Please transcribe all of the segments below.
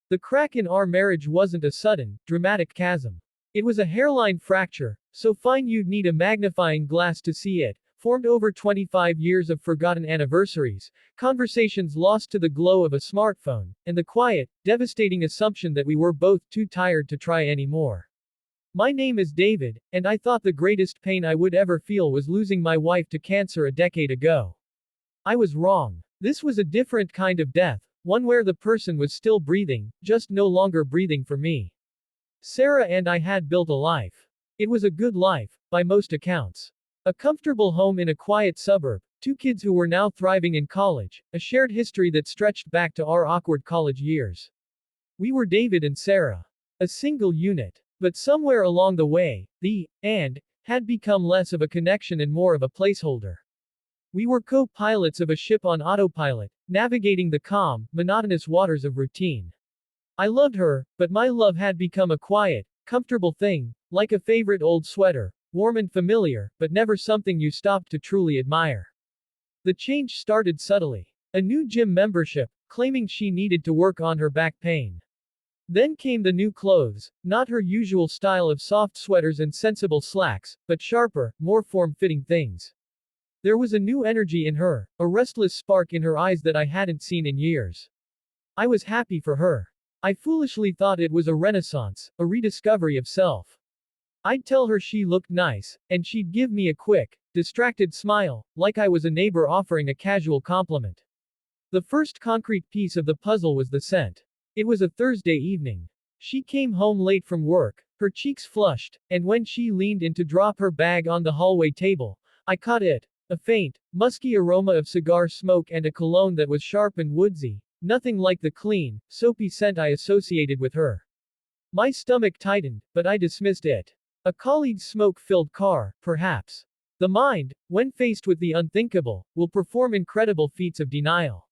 The crack in our marriage wasn't a sudden, dramatic chasm. It was a hairline fracture, so fine you'd need a magnifying glass to see it, formed over 25 years of forgotten anniversaries, conversations lost to the glow of a smartphone, and the quiet, devastating assumption that we were both too tired to try anymore. My name is David, and I thought the greatest pain I would ever feel was losing my wife to cancer a decade ago. I was wrong. This was a different kind of death, one where the person was still breathing, just no longer breathing for me. Sarah and I had built a life. It was a good life, by most accounts. A comfortable home in a quiet suburb, 2 kids who were now thriving in college, a shared history that stretched back to our awkward college years. We were David and Sarah. A single unit. But somewhere along the way, the "and" had become less of a connection and more of a placeholder. We were co-pilots of a ship on autopilot, navigating the calm, monotonous waters of routine. I loved her, but my love had become a quiet, comfortable thing, like a favorite old sweater, warm and familiar, but never something you stopped to truly admire. The change started subtly. A new gym membership, claiming she needed to work on her back pain. Then came the new clothes, not her usual style of soft sweaters and sensible slacks, but sharper, more form-fitting things. There was a new energy in her, a restless spark in her eyes that I hadn't seen in years. I was happy for her. I foolishly thought it was a renaissance, a rediscovery of self. I'd tell her she looked nice, and she'd give me a quick, distracted smile, like I was a neighbor offering a casual compliment. The first concrete piece of the puzzle was the scent. It was a Thursday evening. She came home late from work, her cheeks flushed, and when she leaned in to drop her bag on the hallway table, I caught it. A faint, musky aroma of cigar smoke and a cologne that was sharp and woodsy, nothing like the clean, soapy scent I associated with her. My stomach tightened, but I dismissed it. A colleague's smoke-filled car, perhaps. The mind, when faced with the unthinkable, will perform incredible feats of denial.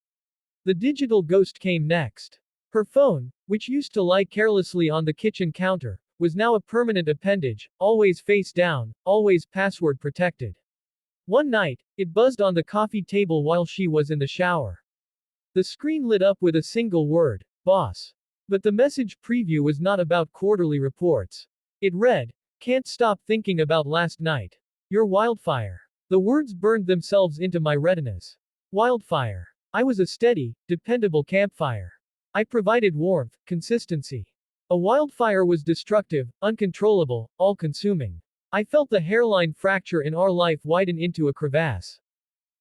The digital ghost came next. Her phone, which used to lie carelessly on the kitchen counter, was now a permanent appendage, always face down, always password protected. One night, it buzzed on the coffee table while she was in the shower. The screen lit up with a single word, boss. But the message preview was not about quarterly reports. It read, "Can't stop thinking about last night. Your wildfire." The words burned themselves into my retinas. Wildfire. I was a steady, dependable campfire. I provided warmth, consistency. A wildfire was destructive, uncontrollable, all-consuming. I felt the hairline fracture in our life widen into a crevasse.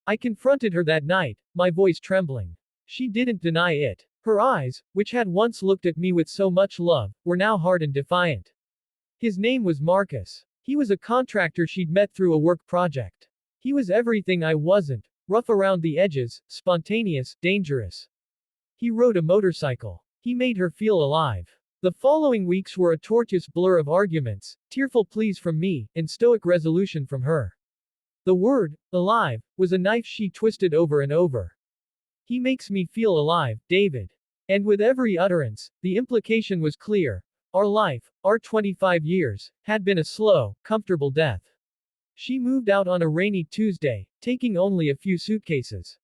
I confronted her that night, my voice trembling. She didn't deny it. Her eyes, which had once looked at me with so much love, were now hard and defiant. His name was Marcus. He was a contractor she'd met through a work project. He was everything I wasn't, rough around the edges, spontaneous, dangerous. He rode a motorcycle. He made her feel alive. The following weeks were a tortuous blur of arguments, tearful pleas from me, and stoic resolution from her. The word, alive, was a knife she twisted over and over. He makes me feel alive, David. And with every utterance, the implication was clear. Our life, our 25 years, had been a slow, comfortable death. She moved out on a rainy Tuesday, taking only a few suitcases.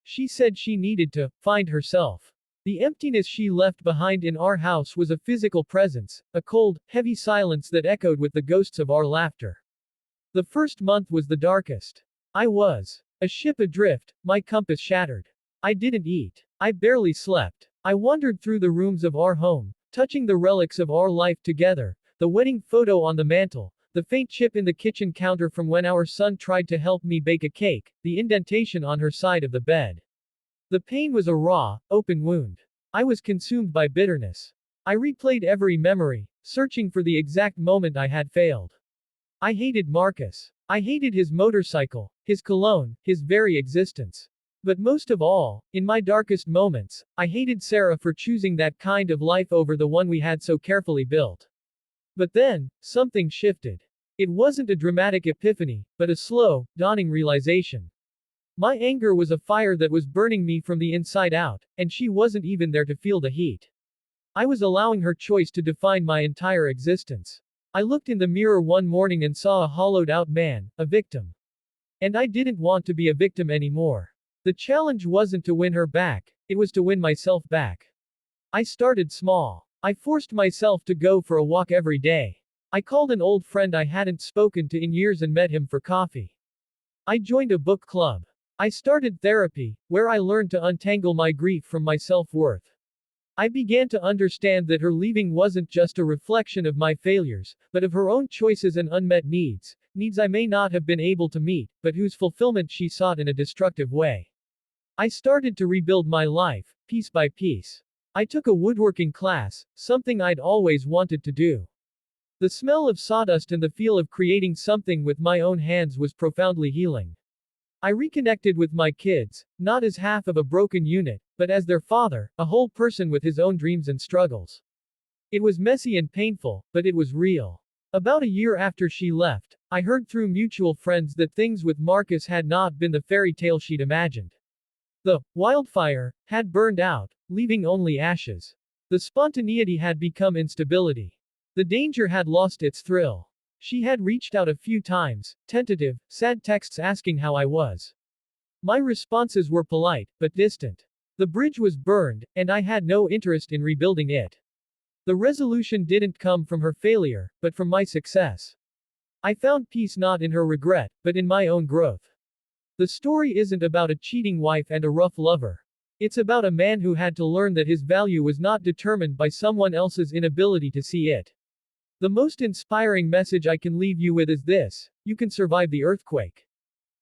She said she needed to find herself. The emptiness she left behind in our house was a physical presence, a cold, heavy silence that echoed with the ghosts of our laughter. The first month was the darkest. I was a ship adrift, my compass shattered. I didn't eat. I barely slept. I wandered through the rooms of our home, touching the relics of our life together, the wedding photo on the mantle, the faint chip in the kitchen counter from when our son tried to help me bake a cake, the indentation on her side of the bed. The pain was a raw, open wound. I was consumed by bitterness. I replayed every memory, searching for the exact moment I had failed. I hated Marcus. I hated his motorcycle, his cologne, his very existence. But most of all, in my darkest moments, I hated Sarah for choosing that kind of life over the one we had so carefully built. But then, something shifted. It wasn't a dramatic epiphany, but a slow, dawning realization. My anger was a fire that was burning me from the inside out, and she wasn't even there to feel the heat. I was allowing her choice to define my entire existence. I looked in the mirror one morning and saw a hollowed-out man, a victim. And I didn't want to be a victim anymore. The challenge wasn't to win her back, it was to win myself back. I started small. I forced myself to go for a walk every day. I called an old friend I hadn't spoken to in years and met him for coffee. I joined a book club. I started therapy, where I learned to untangle my grief from my self-worth. I began to understand that her leaving wasn't just a reflection of my failures, but of her own choices and unmet needs, needs I may not have been able to meet, but whose fulfillment she sought in a destructive way. I started to rebuild my life, piece by piece. I took a woodworking class, something I'd always wanted to do. The smell of sawdust and the feel of creating something with my own hands was profoundly healing. I reconnected with my kids, not as half of a broken unit, but as their father, a whole person with his own dreams and struggles. It was messy and painful, but it was real. About a year after she left, I heard through mutual friends that things with Marcus had not been the fairy tale she'd imagined. The wildfire had burned out, leaving only ashes. The spontaneity had become instability. The danger had lost its thrill. She had reached out a few times, tentative, sad texts asking how I was. My responses were polite, but distant. The bridge was burned, and I had no interest in rebuilding it. The resolution didn't come from her failure, but from my success. I found peace not in her regret, but in my own growth. The story isn't about a cheating wife and a rough lover. It's about a man who had to learn that his value was not determined by someone else's inability to see it. The most inspiring message I can leave you with is this: you can survive the earthquake.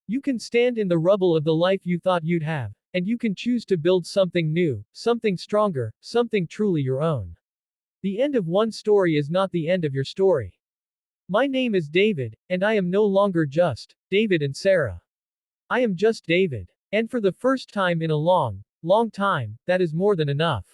You can stand in the rubble of the life you thought you'd have, and you can choose to build something new, something stronger, something truly your own. The end of one story is not the end of your story. My name is David, and I am no longer just David and Sarah. I am just David. And for the first time in a long, long time, that is more than enough.